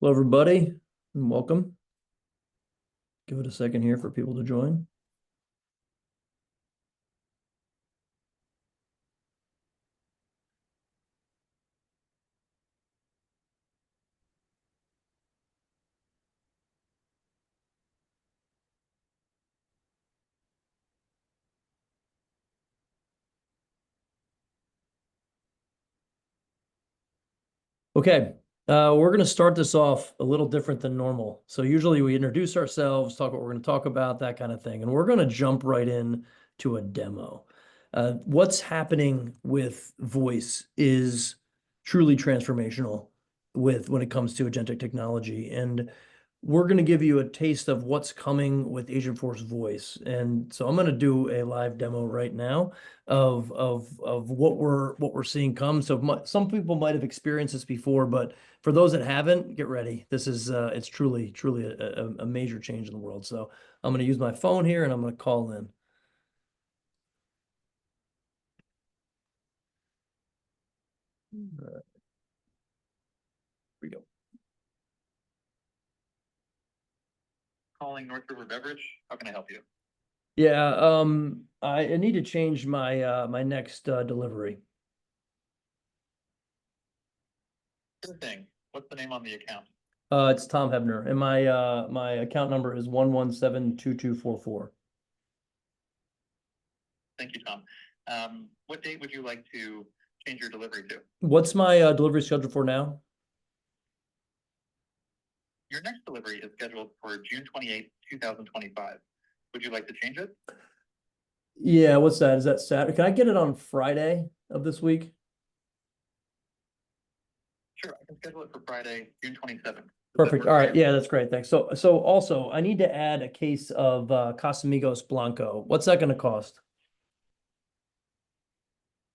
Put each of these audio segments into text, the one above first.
Hello, everybody, and welcome. Give it a second here for people to join. Okay, we're going to start this off a little different than normal. So usually we introduce ourselves, talk what we're going to talk about, that kind of thing, and we're going to jump right in to a demo. What's happening with voice is truly transformational when it comes to agentic technology, and we're going to give you a taste of what's coming with Agentforce Voice. And so I'm going to do a live demo right now of what we're seeing come. So some people might have experienced this before, but for those that haven't, get ready. This is it's truly a major change in the world. So I'm going to use my phone here and I'm going to call in. Here we go. Calling North River Beverage. How can I help you? Yeah, I need to change my next delivery. Sure thing. What's the name on the account? It's Tom Hebner, and my account number is 1172244. Thank you, Tom. What date would you like to change your delivery to? What's my delivery schedule for now? Your next delivery is scheduled for June 28th, 2025. Would you like to change it? Yeah, what's that? Is that Saturday? Can I get it on Friday of this week? Sure, I can schedule it for Friday, June 27th. Perfect. All right. Yeah, that's great. Thanks. So also I need to add a case of Casamigos Blanco. What's that going to cost?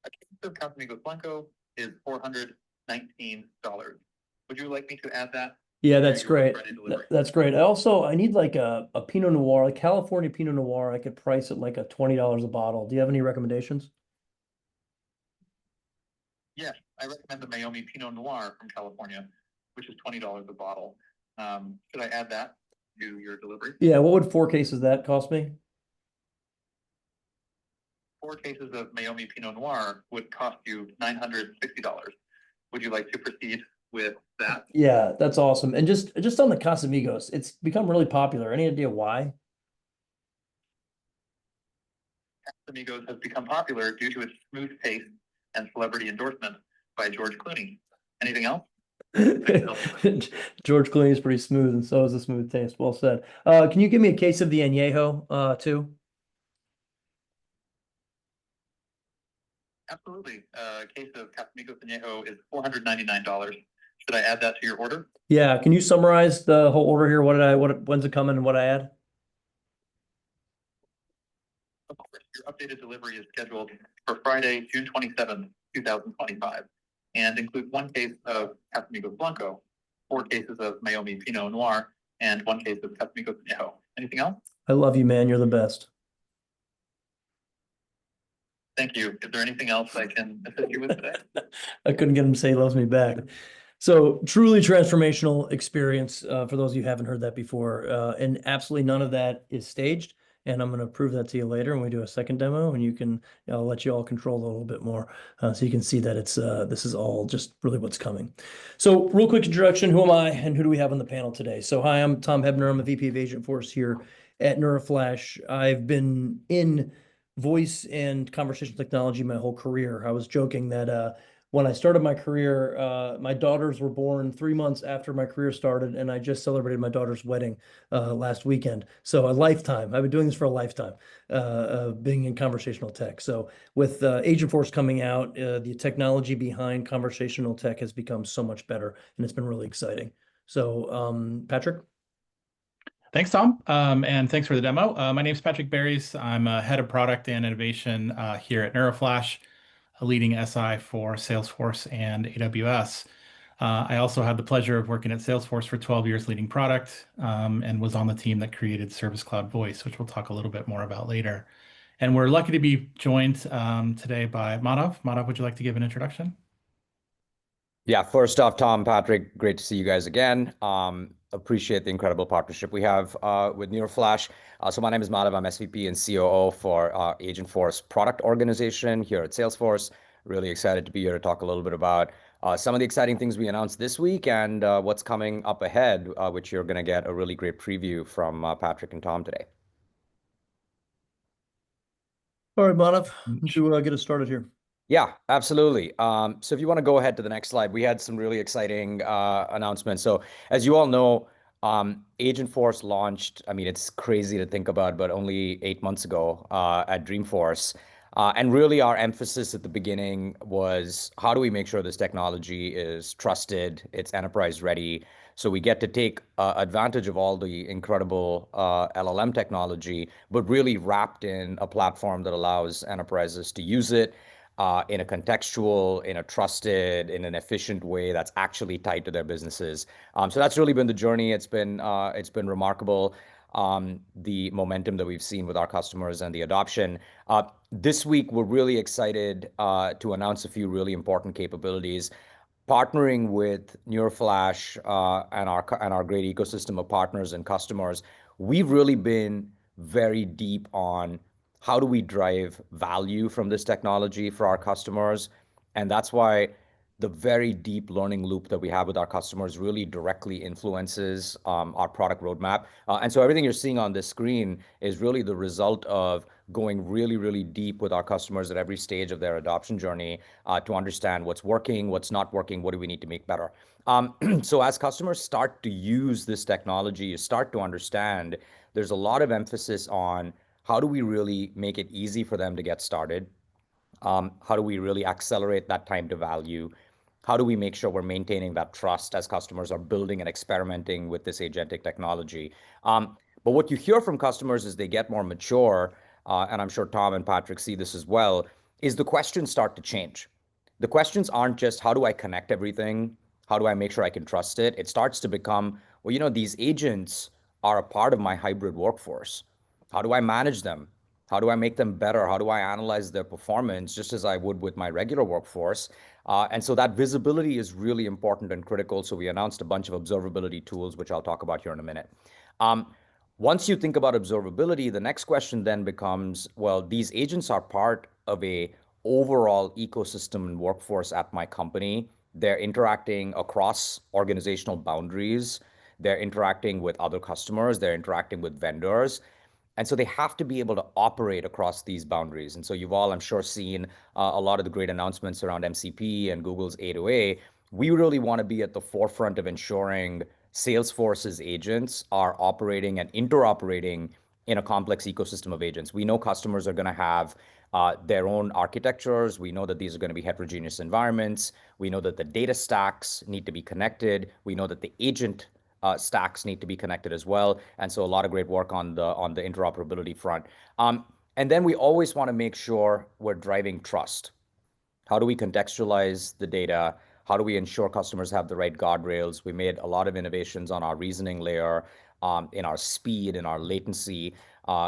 A case of Casamigos Blanco is $419. Would you like me to add that? Yeah, that's great. That's great. I need like a Pinot Noir, like California Pinot Noir. I could price it like a $20 a bottle. Do you have any recommendations? Yes, I recommend the Mayomi Pinot Noir from California, which is $20 a bottle. Should I add that to your delivery? Yeah, what would 4 cases of that cost me? 4 cases of Mayomi Pinot Noir would cost you $960. Would you like to proceed with that? Yeah, that's awesome. And just on the Casamigos, it's become really popular. Any idea why? Amigos has become popular due to its smooth taste and celebrity endorsement by George Clooney. Anything else? George Clooney is pretty smooth, and so is the smooth taste. Well said. Can you give me a case of the añejo, too? Absolutely. A case of Casamigos Añejo is $499. Should I add that to your order? Yeah. Can you summarize the whole order here? When's it coming and what I add? Of course, your updated delivery is scheduled for Friday, June 27th, 2025, and includes 1 case of Casamigos Blanco, 4 cases of Mayomi Pinot Noir, and 1 case of Casamigos Añejo. Anything else? I love you, man. You're the best. Thank you. Is there anything else I can assist you with today? I couldn't get him to say he loves me back. So truly transformational experience for those of you who haven't heard that before. And absolutely none of that is staged. And I'm going to prove that to you later when we do a second demo, and I'll let you all control a little bit more so you can see that this is all just really what's coming. So real quick introduction, who am I and who do we have on the panel today? So hi, I'm Tom Hebner. I'm a VP of Agentforce here at NeuraFlash. I've been in voice and conversational technology my whole career. I was joking that when I started my career, my daughters were born 3 months after my career started, and I just celebrated my daughter's wedding last weekend. So a lifetime. I've been doing this for a lifetime, being in conversational tech. So with Agentforce coming out, the technology behind conversational tech has become so much better, and it's been really exciting. So, Patrick? Thanks, Tom, and thanks for the demo. My name is Patrick Berries. I'm a head of product and innovation here at NeuraFlash, a leading SI for Salesforce and AWS. I also had the pleasure of working at Salesforce for 12 years leading product and was on the team that created Service Cloud Voice, which we'll talk a little bit more about later. And we're lucky to be joined today by Madhav. Madhav, would you like to give an introduction? Yeah, first off, Tom, Patrick, great to see you guys again. Appreciate the incredible partnership we have with NeuraFlash. So my name is Madhav. I'm SVP and COO for Agentforce product organization here at Salesforce. Really excited to be here to talk a little bit about some of the exciting things we announced this week and what's coming up ahead, which you're going to get a really great preview from Patrick and Tom today. All right, Manav, to get us started here. Yeah, absolutely. So if you want to go ahead to the next slide, we had some really exciting announcements. So as you all know, Agentforce launched, I mean, it's crazy to think about, but only 8 months ago at Dreamforce. And really our emphasis at the beginning was how do we make sure this technology is trusted, it's enterprise ready, so we get to take advantage of all the incredible LLM technology, but really wrapped in a platform that allows enterprises to use it in a contextual, in a trusted, in an efficient way that's actually tied to their businesses. So that's really been the journey. It's been remarkable, the momentum that we've seen with our customers and the adoption. This week, we're really excited to announce a few really important capabilities. Partnering with NeuraFlash and our great ecosystem of partners and customers, we've really been very deep on how do we drive value from this technology for our customers? And that's why the very deep learning loop that we have with our customers really directly influences our product roadmap. And so everything you're seeing on this screen is really the result of going really, really deep with our customers at every stage of their adoption journey to understand what's working, what's not working, what do we need to make better. So as customers start to use this technology, you start to understand there's a lot of emphasis on how do we really make it easy for them to get started? How do we really accelerate that time to value? How do we make sure we're maintaining that trust as customers are building and experimenting with this agentic technology? But what you hear from customers as they get more mature, and I'm sure Tom and Patrick see this as well, is the questions start to change. The questions aren't just how do I connect everything? How do I make sure I can trust it? It starts to become, well, these agents are a part of my hybrid workforce. How do I manage them? How do I make them better? How do I analyze their performance just as I would with my regular workforce? And so that visibility is really important and critical. So we announced a bunch of observability tools, which I'll talk about here in a minute. Once you think about observability, the next question then becomes, well, these agents are part of a overall ecosystem and workforce at my company. They're interacting across organizational boundaries. They're interacting with other customers. They're interacting with vendors. And so they have to be able to operate across these boundaries. And so you've all, I'm sure, seen a lot of the great announcements around MCP and Google's A2A. We really want to be at the forefront of ensuring Salesforce's agents are operating and interoperating in a complex ecosystem of agents. We know customers are going to have their own architectures. We know that these are going to be heterogeneous environments. We know that the data stacks need to be connected. We know that the agent stacks need to be connected as well. And so a lot of great work on the interoperability front. And then we always want to make sure we're driving trust. How do we contextualize the data? How do we ensure customers have the right guardrails? We made a lot of innovations on our reasoning layer, in our speed, in our latency,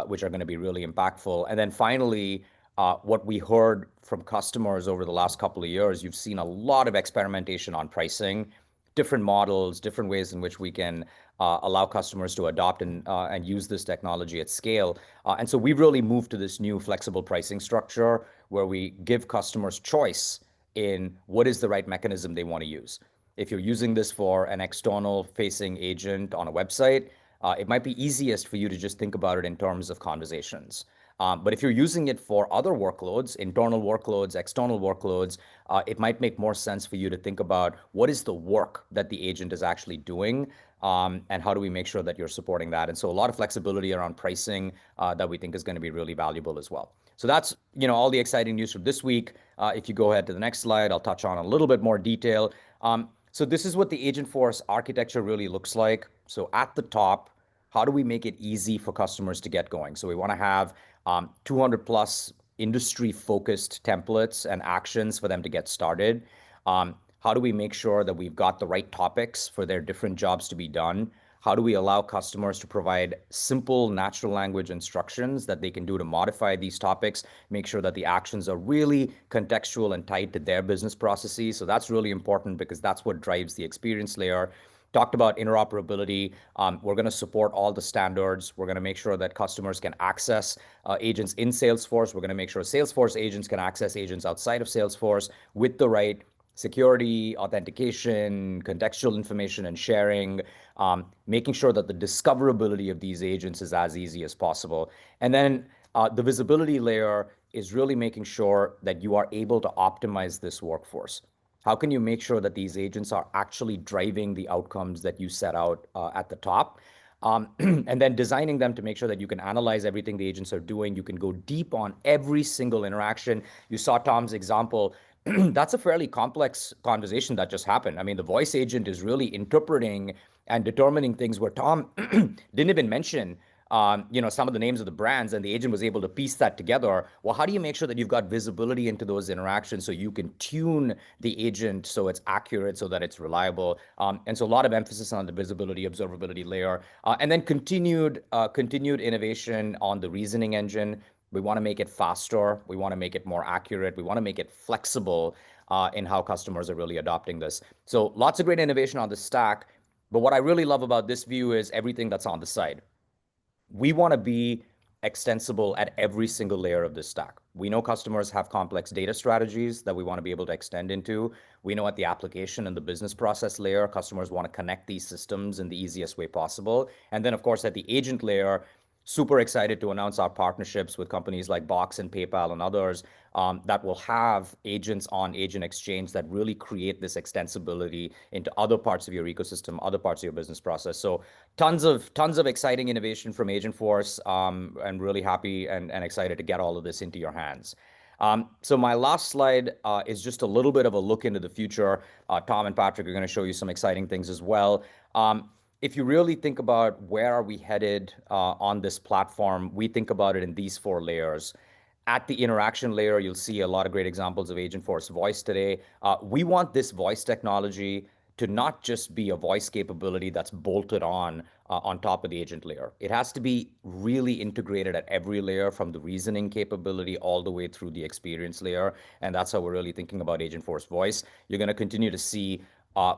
which are going to be really impactful. And then finally, what we heard from customers over the last couple of years, you've seen a lot of experimentation on pricing, different models, different ways in which we can allow customers to adopt and use this technology at scale. And so we've really moved to this new flexible pricing structure where we give customers choice in what is the right mechanism they want to use. If you're using this for an external facing agent on a website, it might be easiest for you to just think about it in terms of conversations. But if you're using it for other workloads, internal workloads, external workloads, it might make more sense for you to think about what is the work that the agent is actually doing, and how do we make sure that you're supporting that? And so a lot of flexibility around pricing that we think is going to be really valuable as well. So that's all the exciting news from this week. If you go ahead to the next slide, I'll touch on a little bit more detail. So this is what the Agentforce architecture really looks like. So at the top, how do we make it easy for customers to get going? So we want to have 200 plus industry-focused templates and actions for them to get started. How do we make sure that we've got the right topics for their different jobs to be done? How do we allow customers to provide simple natural language instructions that they can do to modify these topics, make sure that the actions are really contextual and tied to their business processes? So that's really important because that's what drives the experience layer. Talked about interoperability. We're going to support all the standards. We're going to make sure that customers can access agents in Salesforce. We're going to make sure Salesforce agents can access agents outside of Salesforce with the right security, authentication, contextual information, and sharing, making sure that the discoverability of these agents is as easy as possible. And then the visibility layer is really making sure that you are able to optimize this workforce. How can you make sure that these agents are actually driving the outcomes that you set out at the top? And then designing them to make sure that you can analyze everything the agents are doing. You can go deep on every single interaction. You saw Tom's example. That's a fairly complex conversation that just happened. I mean, the voice agent is really interpreting and determining things where Tom didn't even mention some of the names of the brands, and the agent was able to piece that together. Well, how do you make sure that you've got visibility into those interactions so you can tune the agent so it's accurate, so that it's reliable? And so a lot of emphasis on the visibility, observability layer, and then continued innovation on the reasoning engine. We want to make it faster. We want to make it more accurate. We want to make it flexible in how customers are really adopting this. So lots of great innovation on the stack. But what I really love about this view is everything that's on the side. We want to be extensible at every single layer of this stack. We know customers have complex data strategies that we want to be able to extend into. We know at the application and the business process layer, customers want to connect these systems in the easiest way possible. And then, of course, at the agent layer, super excited to announce our partnerships with companies like Box and PayPal and others that will have agents on Agent Exchange that really create this extensibility into other parts of your ecosystem, other parts of your business process. So tons of exciting innovation from Agentforce, and really happy and excited to get all of this into your hands. So my last slide is just a little bit of a look into the future. Tom and Patrick are going to show you some exciting things as well. If you really think about where are we headed on this platform, we think about it in these 4 layers. At the interaction layer, you'll see a lot of great examples of Agentforce Voice today. We want this voice technology to not just be a voice capability that's bolted on top of the agent layer. It has to be really integrated at every layer, from the reasoning capability all the way through the experience layer. And that's how we're really thinking about Agentforce Voice. You're going to continue to see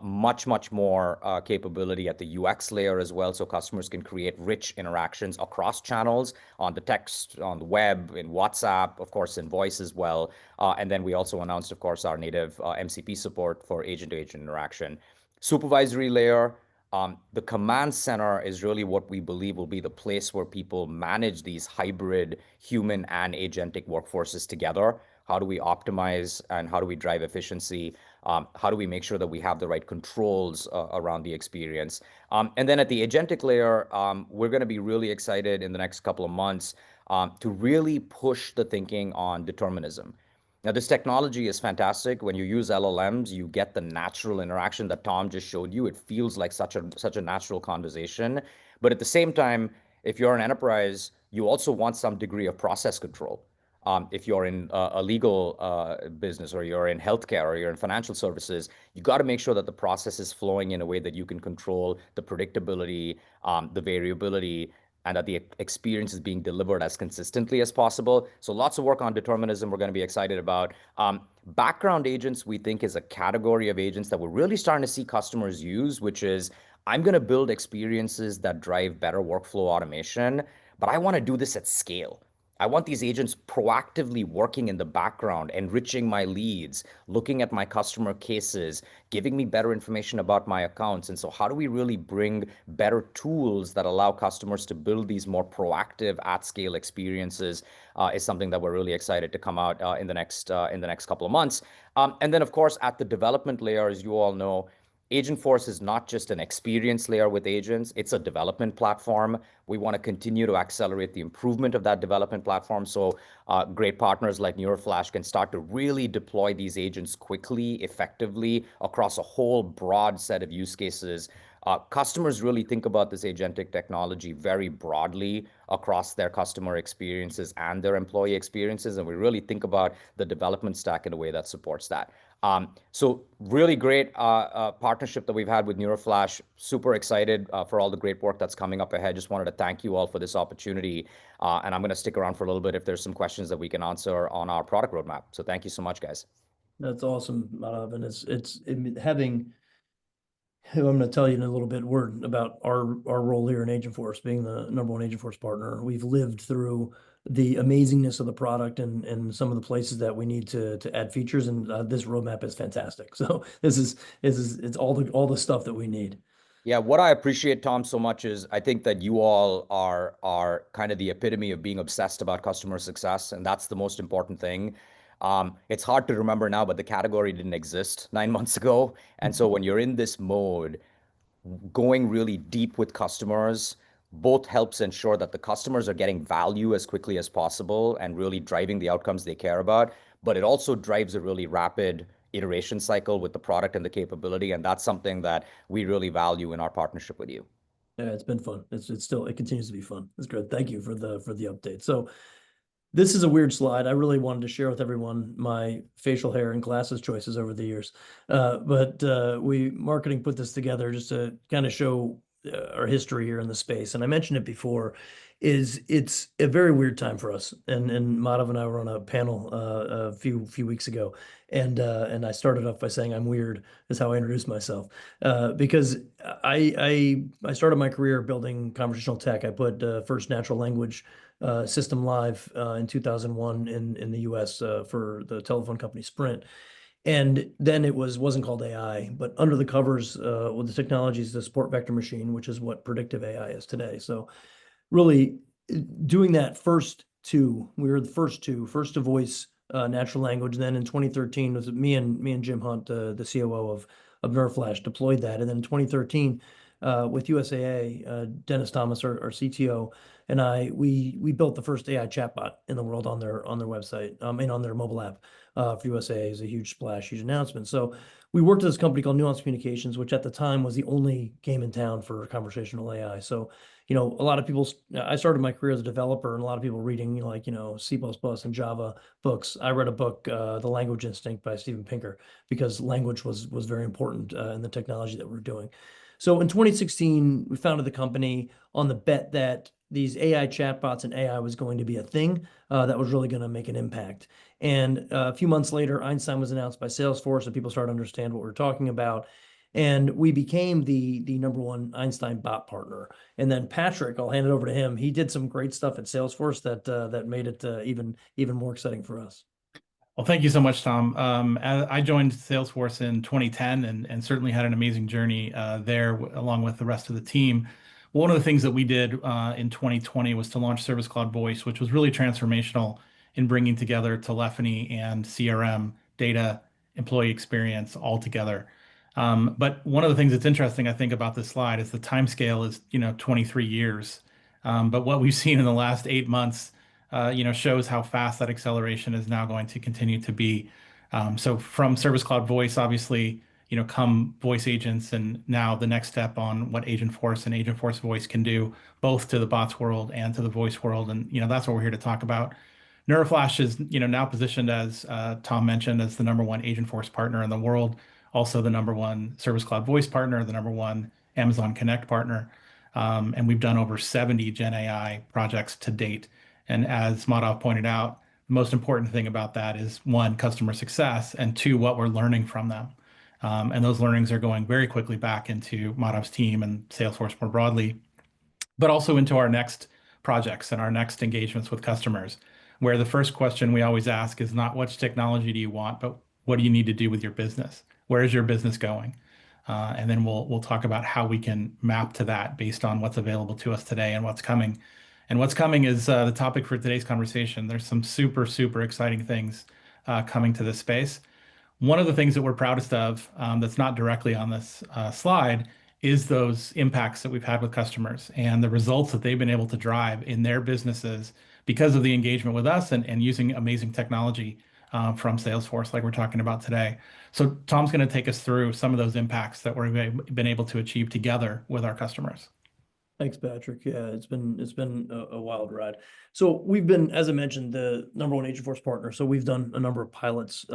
much more capability at the UX layer as well, so customers can create rich interactions across channels, on the text, on the web, in WhatsApp, of course, in voice as well. And then we also announced, of course, our native MCP support for agent-to-agent interaction. Supervisory layer, the command center is really what we believe will be the place where people manage these hybrid human and agentic workforces together. How do we optimize and how do we drive efficiency? How do we make sure that we have the right controls around the experience? And then at the agentic layer, we're going to be really excited in the next couple of months to really push the thinking on determinism. Now, this technology is fantastic. When you use LLMs, you get the natural interaction that Tom just showed you. It feels like such a natural conversation. But at the same time, if you're an enterprise, you also want some degree of process control. If you're in a legal business, or you're in healthcare, or you're in financial services, you got to make sure that the process is flowing in a way that you can control the predictability, the variability, and that the experience is being delivered as consistently as possible. So lots of work on determinism we're going to be excited about. Background agents, we think, is a category of agents that we're really starting to see customers use, which is, I'm going to build experiences that drive better workflow automation, but I want to do this at scale. I want these agents proactively working in the background, enriching my leads, looking at my customer cases, giving me better information about my accounts. And so how do we really bring better tools that allow customers to build these more proactive at-scale experiences is something that we're really excited to come out in the next couple of months. And then, of course, at the development layer, as you all know, Agentforce is not just an experience layer with agents, it's a development platform. We want to continue to accelerate the improvement of that development platform so great partners like NeuraFlash can start to really deploy these agents quickly, effectively, across a whole broad set of use cases. Customers really think about this agentic technology very broadly across their customer experiences and their employee experiences, and we really think about the development stack in a way that supports that. So really great partnership that we've had with NeuraFlash. Super excited for all the great work that's coming up ahead. Just wanted to thank you all for this opportunity. And I'm going to stick around for a little bit if there's some questions that we can answer on our product roadmap. So thank you so much, guys. That's awesome, Madhav, and having. I'm going to tell you in a little bit word about our role here in Agentforce, being the #1 Agentforce partner. We've lived through the amazingness of the product and some of the places that we need to add features, and this roadmap is fantastic. So it's all the stuff that we need. Yeah, what I appreciate, Tom, so much is I think that you all are kind of the epitome of being obsessed about customer success, and that's the most important thing. It's hard to remember now, but the category didn't exist 9 months ago. And so when you're in this mode, going really deep with customers both helps ensure that the customers are getting value as quickly as possible and really driving the outcomes they care about. But it also drives a really rapid iteration cycle with the product and the capability. And that's something that we really value in our partnership with you. Yeah, it's been fun. It continues to be fun. It's good. Thank you for the update. So this is a weird slide. I really wanted to share with everyone my facial hair and glasses choices over the years. But marketing put this together just to kind of show our history here in the space. And I mentioned it before, it's a very weird time for us. And Madhav and I were on a panel a few weeks ago. And I started off by saying I'm weird is how I introduced myself. Because I started my career building conversational tech. I put first natural language system live in 2001 in the US for the telephone company Sprint. And then it wasn't called AI, but under the covers with the technologies, the support vector machine, which is what predictive AI is today. So really doing that we were the first to voice natural language. Then in 2013 was me and Jim Hunt, the COO of NeuraFlash, deployed that. And then in 2013 with USAA, Dennis Thomas, our CTO, and we built the first AI chatbot in the world on their website, and on their mobile app for USAA. Is a huge splash, huge announcement. So we worked at this company called Nuance Communications, which at the time was the only game in town for conversational AI. So, a lot of people, I started my career as a developer, and a lot of people reading C++ and Java books. I read a book, The Language Instinct by Steven Pinker, because language was very important in the technology that we're doing. So in 2016, we founded the company on the bet that these AI chatbots and AI was going to be a thing that was really going to make an impact. And a few months later, Einstein was announced by Salesforce, and people started to understand what we were talking about. And we became the #1 Einstein bot partner. And then Patrick, I'll hand it over to him. He did some great stuff at Salesforce that made it even more exciting for us. Well, thank you so much, Tom. I joined Salesforce in 2010 and certainly had an amazing journey there along with the rest of the team. One of the things that we did in 2020 was to launch Service Cloud Voice, which was really transformational in bringing together telephony and CRM, data, employee experience all together. But one of the things that's interesting, I think, about this slide is the time scale is 23 years. But what we've seen in the last 8 months shows how fast that acceleration is now going to continue to be. So from Service Cloud Voice, obviously, come voice agents, and now the next step on what Agentforce and Agentforce Voice can do, both to the bots world and to the voice world. And, that's what we're here to talk about. NeuraFlash is, now positioned as Tom mentioned, as the #1 Agentforce partner in the world, also the #1 Service Cloud Voice partner, the #1 Amazon Connect partner. And we've done over 70 Gen AI projects to date. And as Madhav pointed out, the most important thing about that is, one, customer success, and two, what we're learning from them. And those learnings are going very quickly back into Madhav's team and Salesforce more broadly, but also into our next projects and our next engagements with customers, where the first question we always ask is not which technology do you want, but what do you need to do with your business? Where is your business going? And then we'll talk about how we can map to that based on what's available to us today and what's coming. And what's coming is the topic for today's conversation. There's some super, super exciting things coming to this space. One of the things that we're proudest of that's not directly on this slide is those impacts that we've had with customers and the results that they've been able to drive in their businesses because of the engagement with us and using amazing technology from Salesforce like we're talking about today. So Tom's going to take us through some of those impacts that we've been able to achieve together with our customers. Thanks, Patrick. Yeah, it's been a wild ride. So we've been, as I mentioned, the #1 Agentforce partner. So we've done a number of pilots.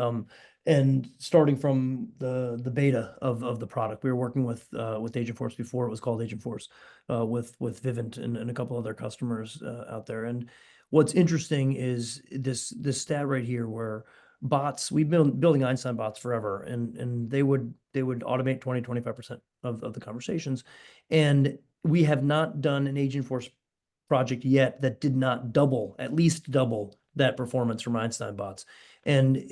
And starting from the beta of the product, we were working with Agentforce before it was called Agentforce, with Vivint and a couple other customers out there. And what's interesting is this stat right here where bots, we've been building Einstein bots forever, and they would automate 20-25% of the conversations. And we have not done an Agentforce project yet that did not at least double that performance from Einstein bots. And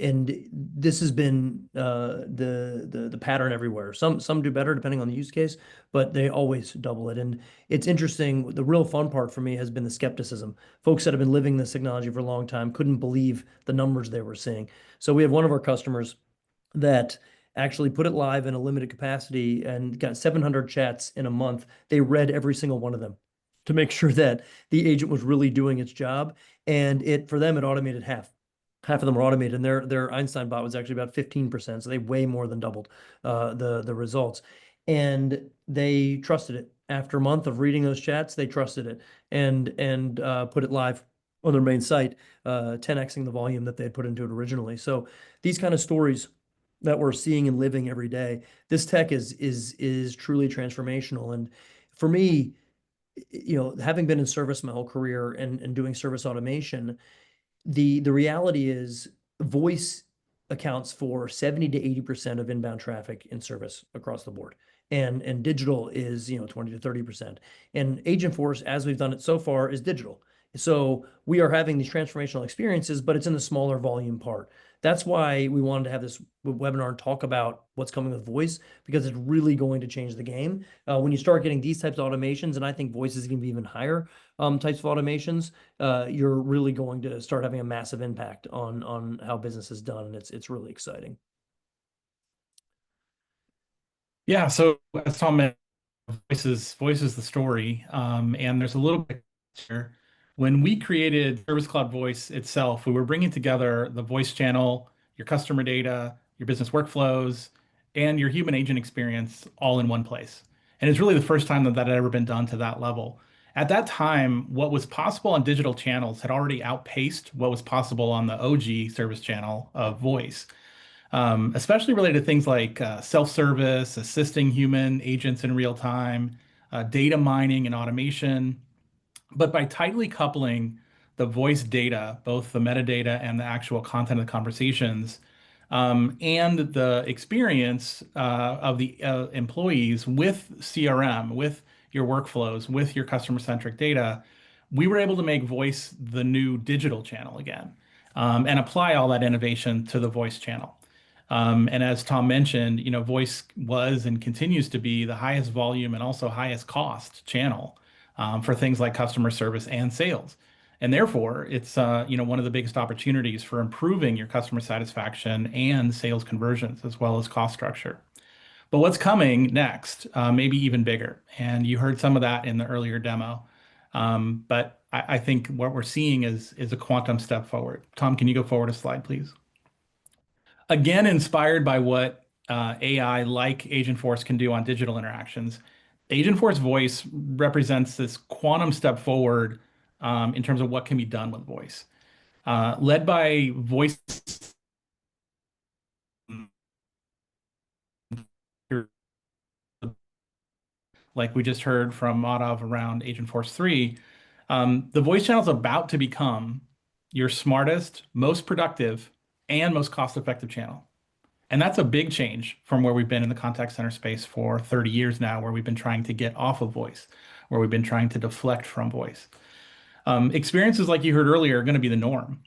this has been the pattern everywhere. Some do better depending on the use case, but they always double it. And it's interesting. The real fun part for me has been the skepticism. Folks that have been living this technology for a long time couldn't believe the numbers they were seeing. So we have one of our customers that actually put it live in a limited capacity and got 700 chats in a month. They read every single one of them to make sure that the agent was really doing its job. And for them, it automated half. Half of them were automated, and their Einstein bot was actually about 15%. So they way more than doubled the results. And they trusted it. After a month of reading those chats, they trusted it and put it live on their main site, 10xing the volume that they had put into it originally. So these kind of stories that we're seeing and living every day, this tech is truly transformational. And for me, having been in service my whole career and doing service automation, the reality is voice accounts for 70-80% of inbound traffic in service across the board. And digital is, 20-30%. And Agentforce, as we've done it so far, is digital. So we are having these transformational experiences, but it's in the smaller volume part. That's why we wanted to have this webinar and talk about what's coming with voice, because it's really going to change the game. When you start getting these types of automations, and I think voice is going to be even higher types of automations, you're really going to start having a massive impact on how business is done, and it's really exciting. Yeah, so as Tom mentioned, voice is the story, and there's a little bit here. When we created Service Cloud Voice itself, we were bringing together the voice channel, your customer data, your business workflows, and your human agent experience all in one place. And it's really the first time that had ever been done to that level. At that time, what was possible on digital channels had already outpaced what was possible on the OG service channel of voice. Especially related to things like self-service, assisting human agents in real time, data mining and automation. But by tightly coupling the voice data, both the metadata and the actual content of the conversations, and the experience of the employees with CRM, with your workflows, with your customer-centric data, we were able to make voice the new digital channel again, and apply all that innovation to the voice channel. And as Tom mentioned, voice was and continues to be the highest volume and also highest cost channel for things like customer service and sales. And therefore, it's one of the biggest opportunities for improving your customer satisfaction and sales conversions, as well as cost structure. But what's coming next, maybe even bigger. And you heard some of that in the earlier demo. But I think what we're seeing is a quantum step forward. Tom, can you go forward a slide, please? Again, inspired by what AI like Agentforce can do on digital interactions, Agentforce Voice represents this quantum step forward in terms of what can be done with voice. Led by voice, like we just heard from Madhav around Agentforce 3, the voice channel is about to become your smartest, most productive, and most cost-effective channel. And that's a big change from where we've been in the contact center space for 30 years now, where we've been trying to get off of voice, where we've been trying to deflect from voice. Experiences like you heard earlier are going to be the norm.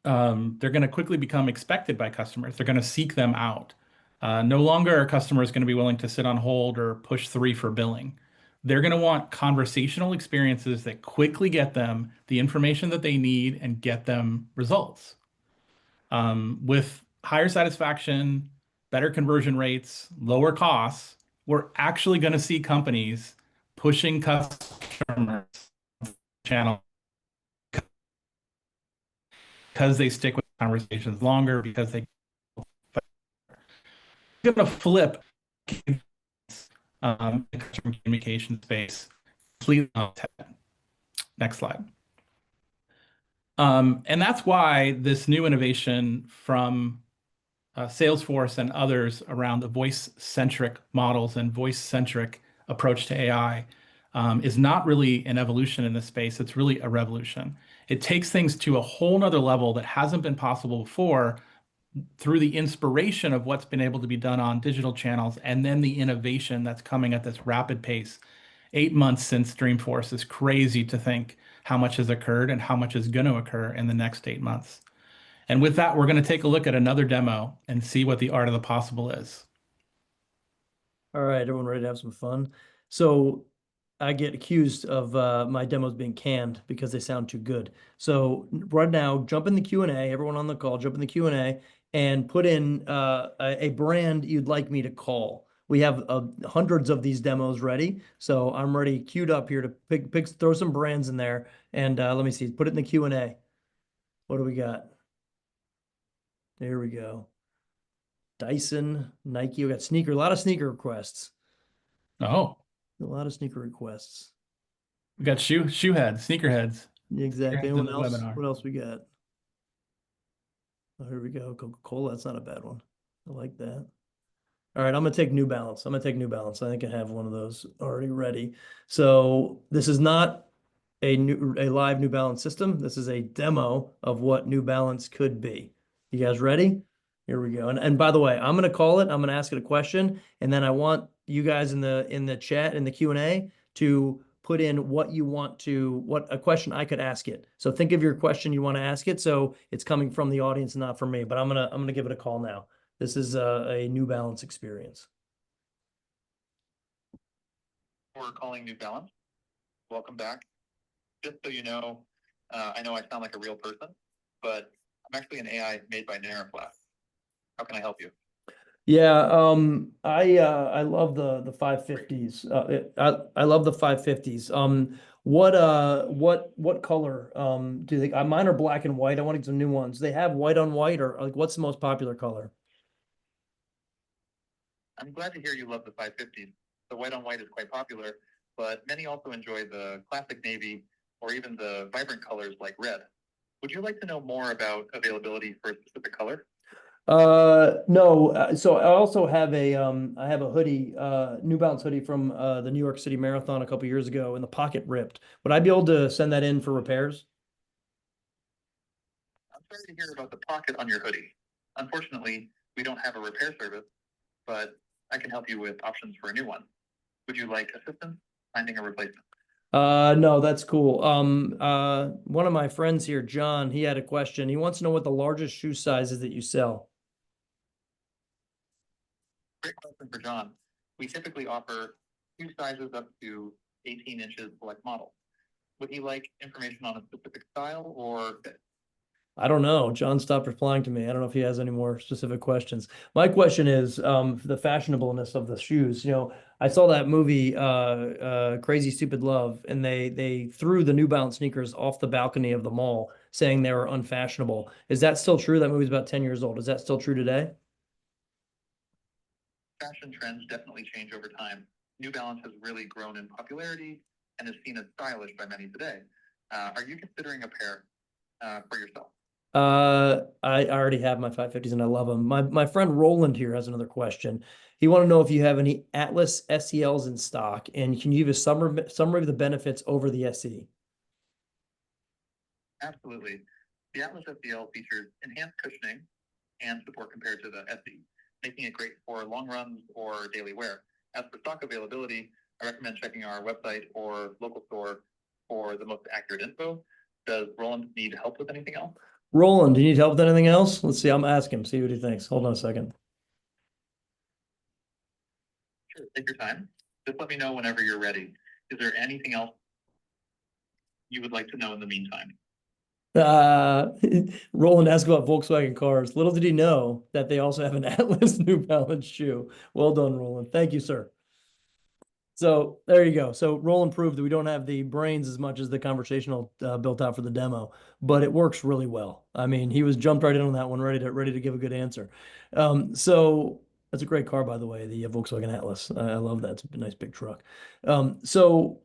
They're going to quickly become expected by customers. They're going to seek them out. No longer are customers going to be willing to sit on hold or push 3 for billing. They're going to want conversational experiences that quickly get them the information that they need and get them results. With higher satisfaction, better conversion rates, lower costs, we're actually going to see companies pushing customers channel because they stick with conversations longer, because they're going to flip the customer communication space completely on its head. Next slide. And that's why this new innovation from Salesforce and others around the voice-centric models and voice-centric approach to AI is not really an evolution in this space. It's really a revolution. It takes things to a whole nother level that hasn't been possible before through the inspiration of what's been able to be done on digital channels and then the innovation that's coming at this rapid pace. 8 months since Dreamforce is crazy to think how much has occurred and how much is going to occur in the next 8 months. And with that, we're going to take a look at another demo and see what the art of the possible is. All right, everyone ready to have some fun? So I get accused of my demos being canned because they sound too good. So right now, jump in the Q&A, everyone on the call, jump in the Q&A and put in a brand you'd like me to call. We have hundreds of these demos ready, so I'm ready, queued up here to pick throw some brands in there. And let me see, put it in the Q&A. What do we got? There we go. Dyson, Nike, we got sneaker, a lot of sneaker requests. Oh, A lot of sneaker requests. we got shoe heads, sneaker heads. Exactly. Heads in Anyone the else? webinar. What else we got? Oh, here we go. Coca-Cola. That's not a bad one. I like that. All right, I'm gonna take New Balance. I'm gonna take New Balance. I think I have one of those already ready. So this is not a live New Balance system. This is a demo of what New Balance could be. You guys ready? Here we go. And by the way, I'm gonna call it. I'm gonna ask it a question, and then I want you guys in the chat in the Q&A to put in what you want to, what a question I could ask it. So think of your question you want to ask it. So it's coming from the audience, not from me. But I'm gonna give it a call now. This is a New Balance experience. We're calling New Balance. Welcome back. Just so you know, I know I sound like a real person, but I'm actually an AI made by NeuraFlash. How can I help you? Yeah, I love the 550s. I love the 550s. What color do they? Mine are black and white. I want to get some new ones. They have white on white, or like what's the most popular color? I'm glad to hear you love the 550s. The white on white is quite popular, but many also enjoy the classic navy or even the vibrant colors like red. Would you like to know more about availability for a specific color? No. So I also have I have a hoodie, New Balance hoodie from the New York City Marathon a couple years ago, and the pocket ripped. Would I be able to send that in for repairs? I'm sorry to hear about the pocket on your hoodie. Unfortunately, we don't have a repair service, but I can help you with options for a new one. Would you like assistance finding a replacement? No, that's cool. One of my friends here, John, he had a question. He wants to know what the largest shoe size is that you sell. Great question for John. We typically offer shoe sizes up to 18 inches select models. Would he like information on a specific style or fit? I don't know. John stopped replying to me. I don't know if he has any more specific questions. My question is the fashionableness of the shoes. You know, I saw that movie Crazy Stupid Love, and they threw the New Balance sneakers off the balcony of the mall, saying they were unfashionable. Is that still true? That movie's about 10 years old. Is that still true today? Fashion trends definitely change over time. New Balance has really grown in popularity and is seen as stylish by many today. Are you considering a pair for yourself? I already have my 550s and I love them. My friend Roland here has another question. He want to know if you have any Atlas SELs in stock, and can you give a summary of the benefits over the SE? Absolutely. The Atlas SEL features enhanced cushioning and support compared to the SE, making it great for long runs or daily wear. As for stock availability, I recommend checking our website or local store for the most accurate info. Does Roland need help with anything else? Roland, do you need help with anything else? Let's see. I'm asking him, see what he thinks. Hold on a second. Sure, take your time. Just let me know whenever you're ready. Is there anything else you would like to know in the meantime? Roland asked about Volkswagen cars. Little did he know that they also have an Atlas New Balance shoe. Well done, Roland. Thank you, sir. So there you go. So Roland proved that we don't have the brains as much as the conversational built out for the demo, but it works really well. I mean, he was jumped right in on that one, ready to give a good answer. So that's a great car, by the way, the Volkswagen Atlas. I love that. It's a nice big truck. So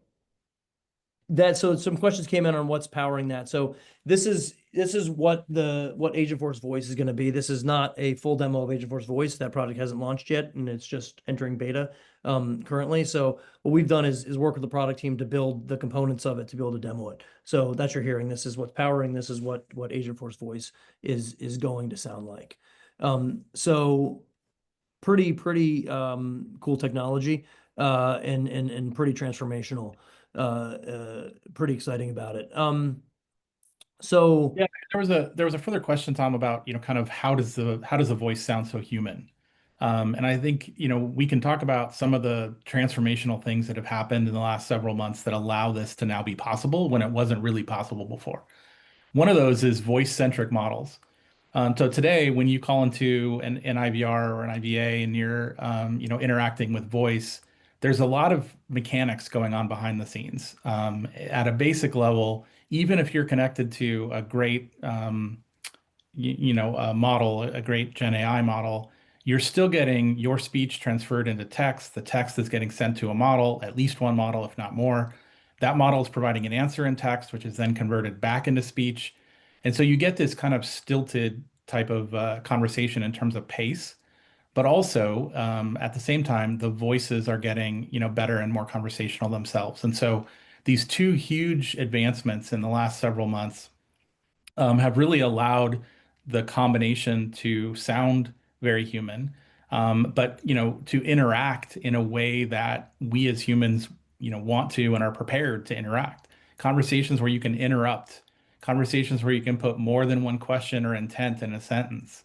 So some questions came in on what's powering that. So this is what Agentforce Voice is going to be. This is not a full demo of Agentforce Voice. That product hasn't launched yet, and it's just entering beta currently. So what we've done is work with the product team to build the components of it to be able to demo it. So that's you're hearing. This is what's powering. This is what Agentforce Voice is going to sound like. So pretty cool technology and pretty transformational. Pretty exciting about it. So Yeah, there was a further question, Tom, about, kind of how does the voice sound so human? And I think, we can talk about some of the transformational things that have happened in the last several months that allow this to now be possible when it wasn't really possible before. One of those is voice-centric models. So today, when you call into an IVR or an IVA and you're, interacting with voice, there's a lot of mechanics going on behind the scenes. At a basic level, even if you're connected to a great, a model, a great Gen AI model, you're still getting your speech transferred into text. The text is getting sent to a model, at least one model, if not more. That model is providing an answer in text, which is then converted back into speech. And so you get this kind of stilted type of conversation in terms of pace, but also at the same time, the voices are getting, better and more conversational themselves. And so these two huge advancements in the last several months have really allowed the combination to sound very human, but to interact in a way that we as humans want to and are prepared to interact. Conversations where you can interrupt, conversations where you can put more than one question or intent in a sentence,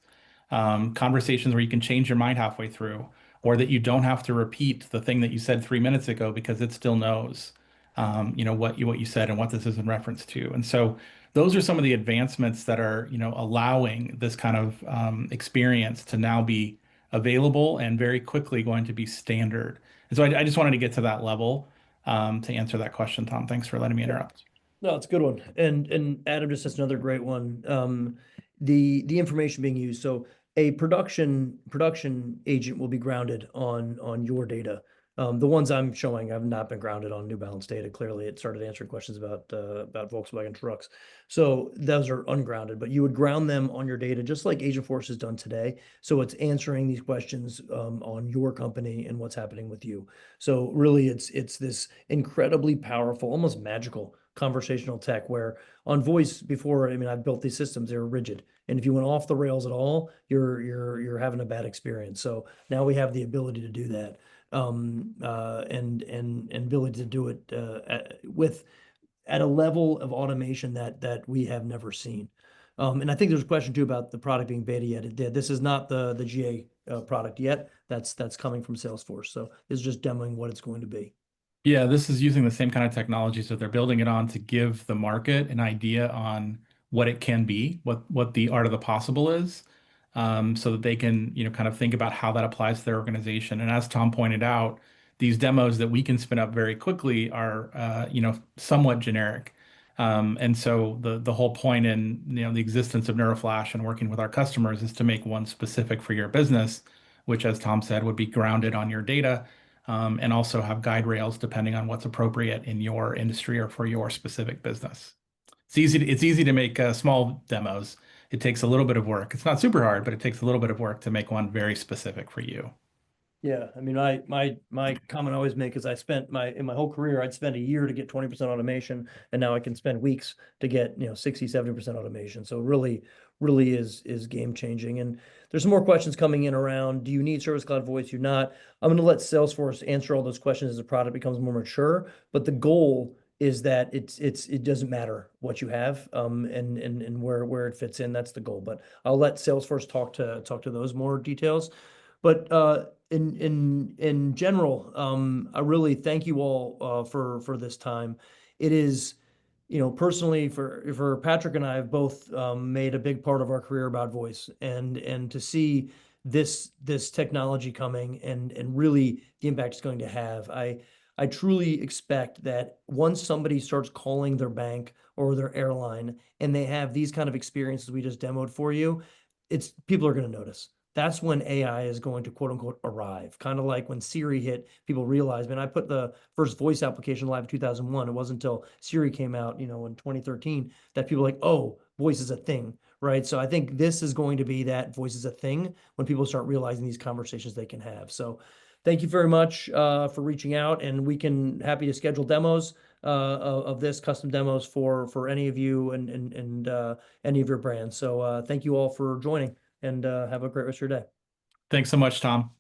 conversations where you can change your mind halfway through, or that you don't have to repeat the thing that you said 3 minutes ago because it still knows, what you said and what this is in reference to. And so those are some of the advancements that are, allowing this kind of experience to now be available and very quickly going to be standard. And so I just wanted to get to that level to answer that question, Tom. Thanks for letting me interrupt. no, it's a good one. And Adam just has another great one. The information being used. So a production agent will be grounded on your data. The ones I'm showing have not been grounded on New Balance data. Clearly, it started answering questions about Volkswagen trucks. So those are ungrounded, but you would ground them on your data, just like Agentforce has done today. So it's answering these questions on your company and what's happening with you. So really, it's this incredibly powerful, almost magical conversational tech where on voice before, I mean, I've built these systems, they're rigid. And if you went off the rails at all, you're having a bad experience. So now we have the ability to do that. And ability to do it at a level of automation that we have never seen. And I think there's a question too about the product being beta yet. It did. This is not the GA product yet. That's coming from Salesforce. So this is just demoing what it's going to be. Yeah, this is using the same kind of technologies that they're building it on to give the market an idea on what it can be, what the art of the possible is, so that they can, kind of think about how that applies to their organization. And as Tom pointed out, these demos that we can spin up very quickly are, somewhat generic. And so the whole point in, the existence of NeuraFlash and working with our customers is to make one specific for your business, which, as Tom said, would be grounded on your data, and also have guide rails depending on what's appropriate in your industry or for your specific business. It's easy to make small demos. It takes a little bit of work. It's not super hard, but it takes a little bit of work to make one very specific for you. Yeah, I mean, my comment I always make is in my whole career, I'd spend a year to get 20% automation, and now I can spend weeks to get 60, 70% automation. So really is game changing. And there's some more questions coming in around, do you need Service Cloud Voice? You're not. I'm going to let Salesforce answer all those questions as the product becomes more mature. But the goal is that it doesn't matter what you have, and where it fits in. That's the goal. But I'll let Salesforce talk to those more details. But in general, I really thank you all for this time. It is, personally for Patrick and I have both made a big part of our career about voice, and to see this technology coming and really the impact it's going to have. I truly expect that once somebody starts calling their bank or their airline and they have these kind of experiences we just demoed for you, people are going to notice. that's when AI is going to quote unquote arrive. Kind of like when Siri hit, people realized, man, I put the first voice application live in 2001. It wasn't until Siri came out, in 2013 that people were like, oh, voice is a thing, right? So I think this is going to be that voice is a thing when people start realizing these conversations they can have. So thank you very much for reaching out, and we can happy to schedule demos of this, custom demos for any of you and any of your brands. So thank you all for joining, and have a great rest of your day. Thanks so much, Tom.